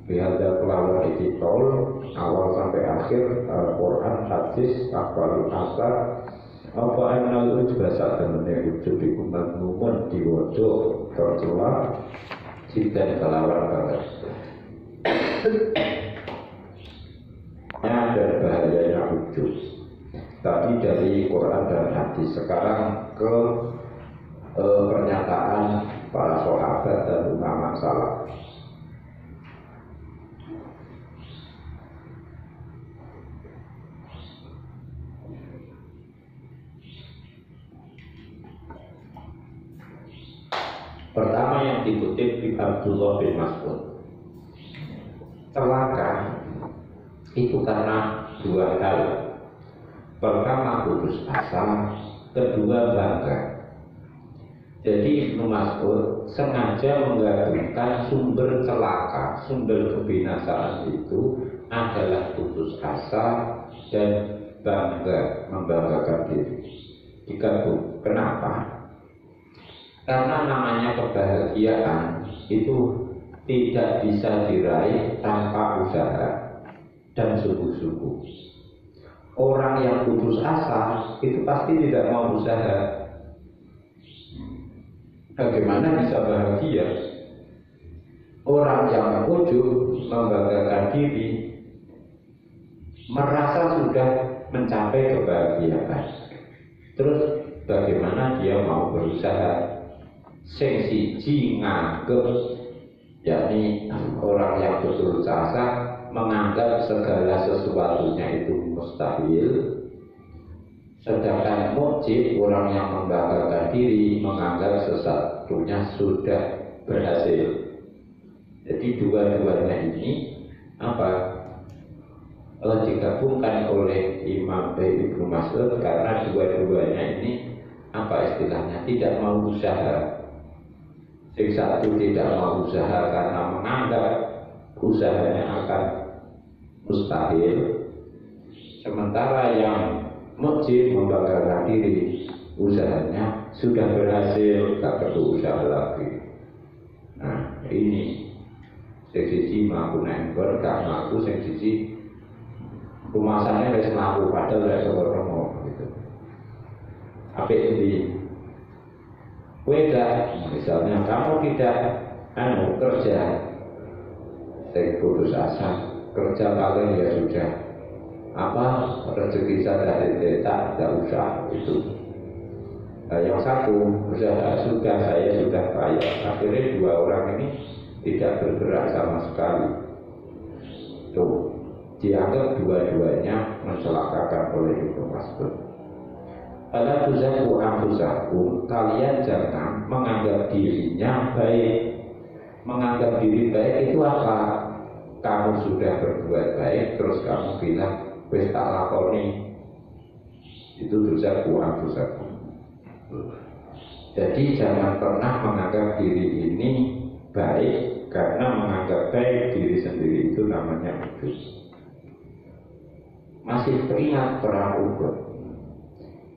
Bihadza kelawan iki tol awal sampai akhir Al-Quran, hadis, akwalul asar apa anal ujba saat temennya ujub iku madmumun diwodo tercela jidan kelawan banget. Ada bahayanya ujub tadi dari Quran dan hadis. Sekarang ke pernyataan para sahabat dan ulama salaf. Pertama yang dikutip di Abdullah bin Mas'ud, celaka itu karena dua hal. Pertama putus asa, kedua bangga. Jadi Ibnu Mas'ud sengaja menggabungkan sumber celaka, sumber kebinasaan itu adalah putus asa dan bangga, membanggakan diri. Digabung. Kenapa? Karena namanya kebahagiaan itu tidak bisa diraih tanpa usaha dan sungguh-sungguh. Orang yang putus asa itu pasti tidak mau usaha. Bagaimana bisa bahagia? Orang yang ujub, membanggakan diri, merasa sudah mencapai kebahagiaan. Terus bagaimana dia mau berusaha? Sing siji nganggep, yakni orang yang putus asa menganggap segala sesuatunya itu mustahil. Sedangkan mujib, orang yang membanggakan diri, menganggap sesuatunya sudah berhasil. Jadi dua-duanya ini digabungkan oleh Imam Ibnu Mas'ud karena dua-duanya ini istilahnya tidak mau usaha. Yang satu tidak mau usaha karena menganggap usahanya akan mustahil, sementara yang mujib, membanggakan diri, usahanya sudah berhasil, tak perlu usaha lagi. Nah ini sisi mampu nembor, gak mampu sisi pemasannya harus mampu padahal dari seorang gitu. Apa ini? Beda, misalnya kamu tidak kerja, saya putus asa, kerja paling ya sudah rezeki saya tidak usah itu. Nah, yang satu saya sudah kaya. Akhirnya dua orang ini tidak bergerak sama sekali. Tuh, dianggap dua-duanya mencelakakan oleh Ibnu Mas'ud. Ala tuzaku anfusakum, kalian jangan menganggap dirinya baik. Menganggap diri baik itu apa? Kamu sudah berbuat baik, terus kamu bilang wis tak lakoni. Itu tuzaku anfusakum. Jadi jangan pernah menganggap diri ini baik, karena menganggap baik diri sendiri itu namanya ujub. Masih teringat perang Uhud.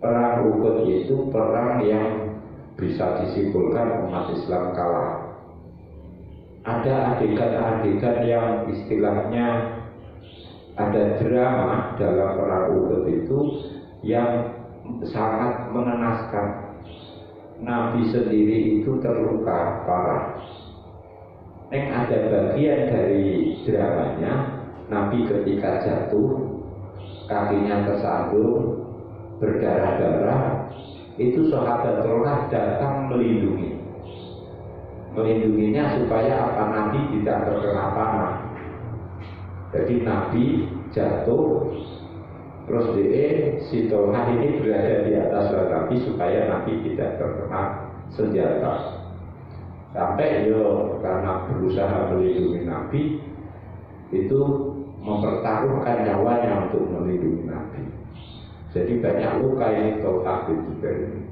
Perang Uhud itu perang yang bisa disimpulkan umat Islam kalah. Ada adegan-adegan yang istilahnya ada drama dalam perang Uhud itu yang sangat mengenaskan. Nabi sendiri itu terluka parah. Ada bagian dari dramanya, Nabi ketika jatuh, kakinya tersandung, berdarah-darah, itu sahabat Tolkah datang melindunginya supaya Nabi tidak terkena panah. Jadi Nabi jatuh, terus si Tolkah ini berada di atas Nabi supaya Nabi tidak terkena senjata. Sampai karena berusaha melindungi Nabi, itu mempertaruhkan nyawanya untuk melindungi Nabi. Jadi banyak luka ini Tolkah bin Zubair ini.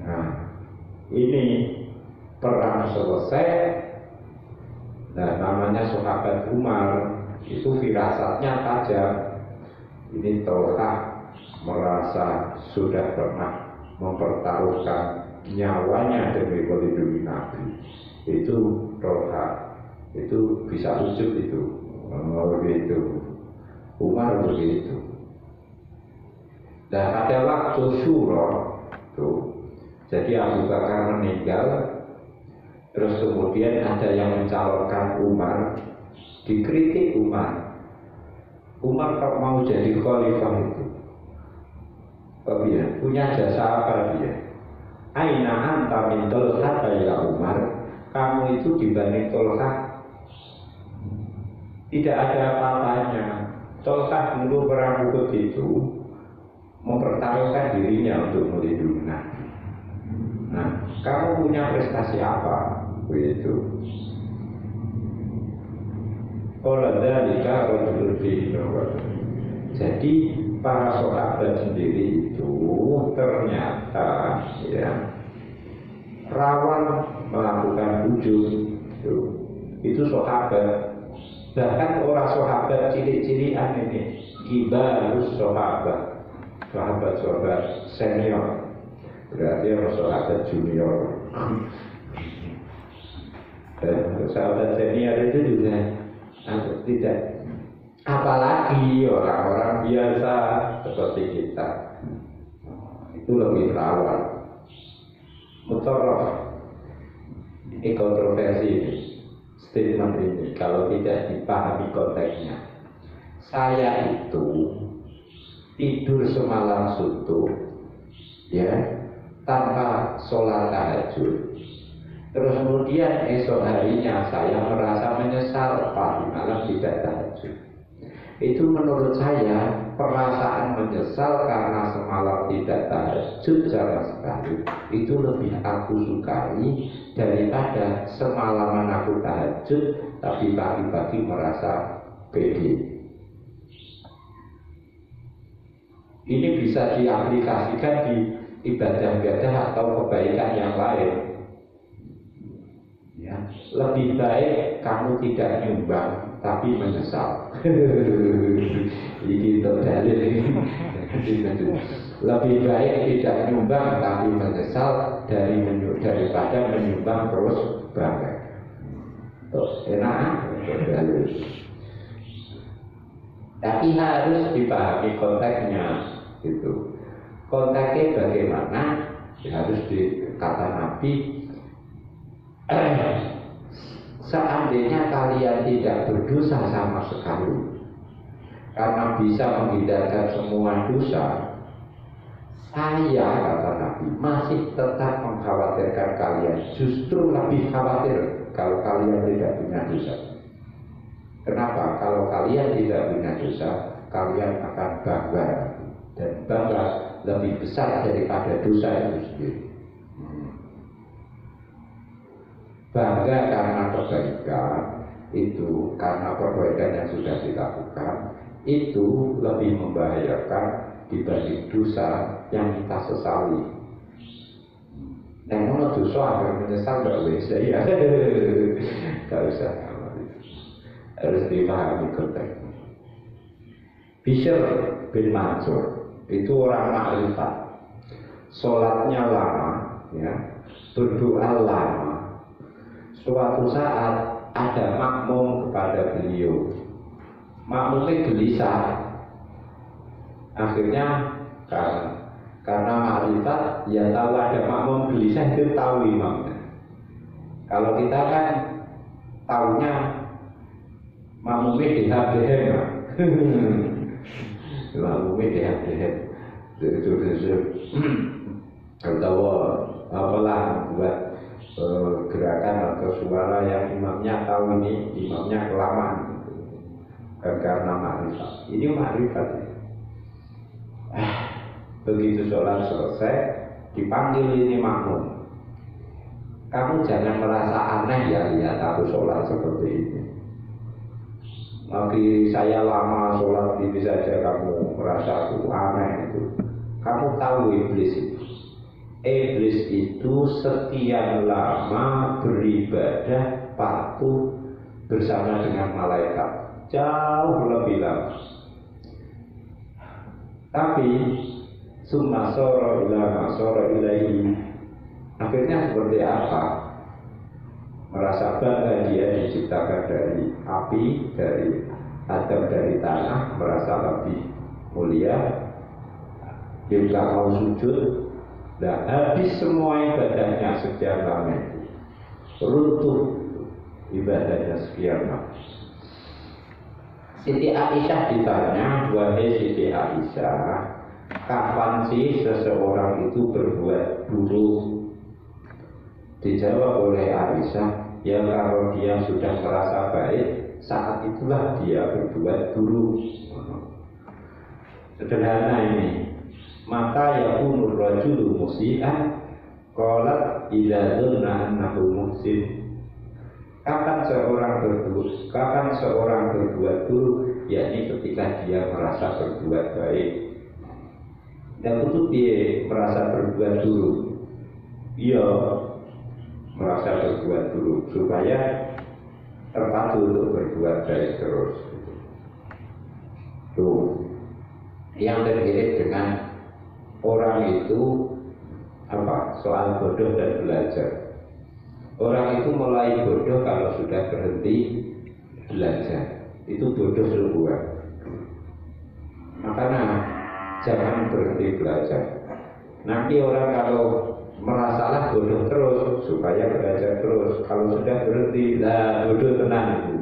Nah, ini perang selesai. Nah, namanya sahabat Umar itu firasatnya tajam. Ini Tolkah merasa sudah pernah mempertaruhkan nyawanya demi melindungi Nabi. Itu Tolkah. itu bisa ujub itu. Begitu. Umar begitu. Dan pada waktu syuro tuh, jadi Abu Bakar meninggal, terus kemudian ada yang mencalonkan Umar, dikritik Umar. Umar kok mau jadi khalifah itu? Oh iya, punya jasa apa dia? Aina anta min Tolhah ya Umar, kamu itu dibanding Tolhah tidak ada apa-apanya. Tolhah dulu perang Uhud itu mempertaruhkan dirinya untuk melindungi Nabi. Nah, kamu punya prestasi apa? Begitu. Jadi para sahabat sendiri itu ternyata ya rawan melakukan ujub itu sahabat. Bahkan orang sahabat cilik-cilian ini kibarus sahabat, sahabat senior, berarti orang sahabat junior. Dan sahabat senior itu juga tidak, apalagi orang-orang biasa seperti kita, itu lebih rawan. Mutarraf, ini kontroversi ini, statement ini kalau tidak dipahami konteksnya. Saya itu tidur semalam suntuk, ya, tanpa sholat tahajud. Terus kemudian esok harinya saya merasa menyesal pagi malam tidak tahajud. Itu menurut saya perasaan menyesal karena semalam tidak tahajud sama sekali itu lebih aku sukai daripada semalaman aku tahajud tapi pagi-pagi merasa pede. Ini bisa diaplikasikan di ibadah-ibadah atau kebaikan yang lain. Ya, lebih baik kamu tidak nyumbang tapi menyesal. Ini dalil ini. Lebih baik tidak nyumbang tapi menyesal daripada menyumbang terus bangga. Terus enak, tapi harus dipahami konteksnya, gitu. Konteksnya bagaimana? Ya, harus dikata Nabi. Seandainya kalian tidak berdosa sama sekali karena bisa menghindarkan semua dosa, saya kata Nabi masih tetap mengkhawatirkan kalian, justru lebih khawatir kalau kalian tidak punya dosa. Kenapa? Kalau kalian tidak punya dosa, kalian akan bangga, dan bangga lebih besar daripada dosa itu sendiri. Bangga karena kebaikan itu, karena perbaikan yang sudah dilakukan itu lebih membahayakan dibanding dosa yang kita sesali. Yang mana dosa agar menyesal gak bisa ya, gak usah, harus dipahami konteksnya. Bishr bin Mansur itu orang makrifat, sholatnya lama, ya, berdoa lama. Suatu saat ada makmum kepada beliau, makmumnya gelisah. Akhirnya karena makrifat, ya tahu ada makmum gelisah itu tahu imamnya. Kalau kita kan tahunya makmumnya dihab-dihab, makmumnya dihab-dihab, atau apalah buat gerakan atau suara yang imamnya tahu ini imamnya kelamaan, karena makrifat. Ini makrifat. Begitu sholat selesai, dipanggil ini makmum. Kamu jangan merasa aneh ya lihat aku sholat seperti ini. Bagi saya lama sholat ini saja kamu merasa aku aneh itu. Kamu tahu iblis itu. Iblis itu sekian lama beribadah patuh bersama dengan malaikat, jauh lebih lama. Tapi summa soro ilaihi, akhirnya seperti apa? merasa bangga dia diciptakan dari api, dari Adam, dari tanah, merasa lebih mulia. Dia nggak mau sujud, dan habis semua ibadahnya sekian lama, runtuh ibadahnya sekian lama. Siti Aisyah ditanya, wahai Siti Aisyah, kapan sih seseorang itu berbuat buruk? Dijawab oleh Aisyah, ya kalau dia sudah merasa baik, saat itulah dia berbuat buruk. Sederhana ini. Maka yakunur rajulu musi'an qalat idza dzunna annahu muhsin. Kapan seorang berbuat buruk, yakni ketika dia merasa berbuat baik. Dan itu dia merasa berbuat buruk. Iya, merasa berbuat buruk supaya terpadu untuk berbuat baik terus. Tuh, yang terkait dengan orang itu soal bodoh dan belajar. Orang itu mulai bodoh kalau sudah berhenti belajar. Itu bodoh sebuah. Makanya jangan berhenti belajar. Nanti orang kalau merasalah bodoh terus, supaya belajar terus. Kalau sudah berhenti, lah bodoh tenang itu.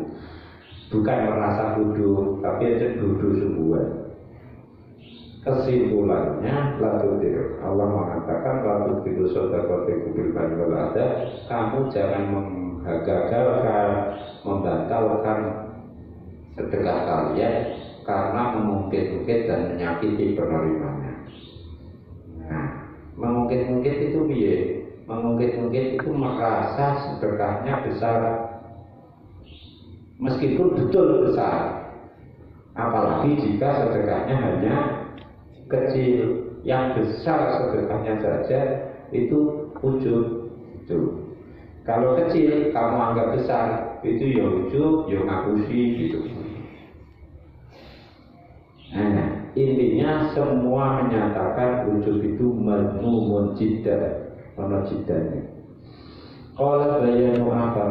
Bukan merasa bodoh, tapi aja bodoh sebuah. Kesimpulannya, Allah mengatakan lalu itu saudara kubilkan ada, kamu jangan menggagalkan, membatalkan sedekah kalian karena mengungkit-ungkit dan menyakiti penerimanya. Nah, mengungkit-ungkit itu biye, mengungkit-ungkit itu merasa sedekahnya besar, meskipun betul besar. Apalagi jika sedekahnya hanya kecil, yang besar sedekahnya saja itu ujub. Kalau kecil kamu anggap besar, itu ya ujub, ya ngapusi gitu. Nah, intinya semua menyatakan ujub itu madmumun jiddan, ono jiddane. Qala bayanu apa